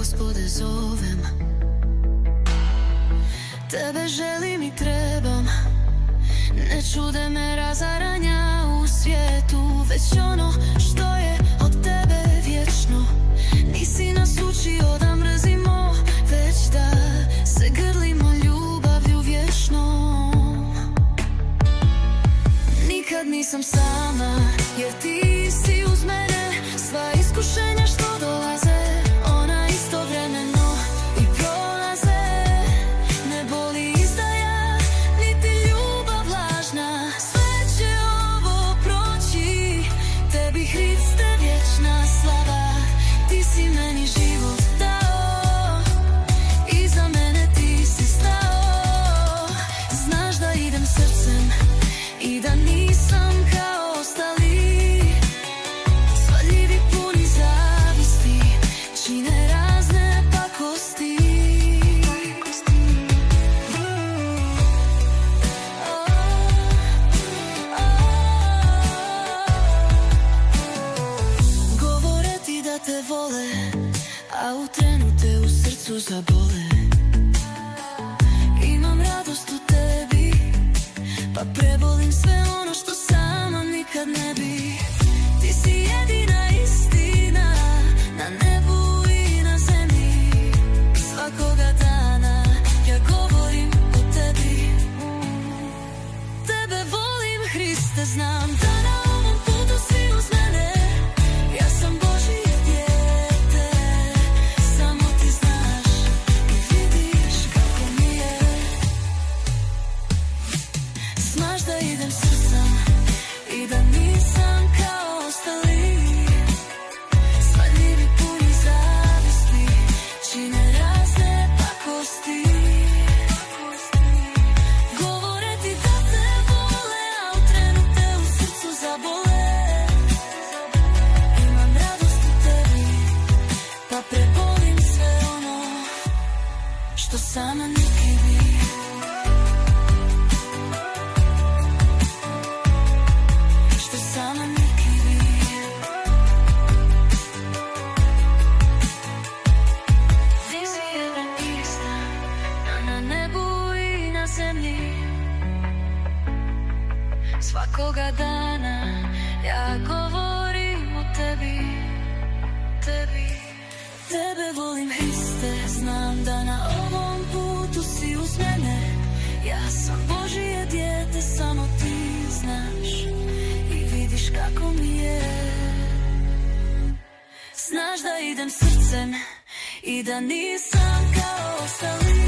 Gospode, zovem. Tebe želim i trebam. Ne čude me razaranja u svijetu, već ono što je od tebe vječno. Nisi nas učio da mrzimo, već da se grlimo ljubavlju vječnom. Nikad nisam sama, jer ti si uz mene. Sva iskušenja što dolaze, ona istovremeno i prolaze. Ne boli izdaja, niti ljubav lažna. Sve će ovo proći, tebi Hriste vječna slava. Ti si meni život dao, i za mene ti si stao. Znaš da idem srcem i da nisam kao ostali. Svaljivi puni zavisti čine razne pakosti. Govore ti da te vole, a u trenu te u srcu zabole. Imam radost u tebi, pa prebolim sve ono što sama nikad ne bi. Ti si jedina istina na nebu i na zemlji. Svakoga dana ja govorim o tebi. Tebe volim, Hriste, znam da na ovom putu si uz mene. Ja sam Božje dijete, samo ti znaš i vidiš kako mi je. Znaš da idem srcem i da nisam kao ostali. Svaljivi puni zavisti čine razne pakosti. Govore ti da te vole, a u trenu te u srcu zabole. Imam radost u tebi, pa prebolim sve ono što sama nikad bi. Što sama nikad bi. Ti si jedna istina na nebu i na zemlji. Svakoga dana ja govorim o tebi, tebi. Tebe volim, Hriste, znam da na ovom putu si uz mene. Ja sam Božje dijete, samo ti znaš i vidiš kako mi je. Znaš da idem srcem i da nisam kao ostali.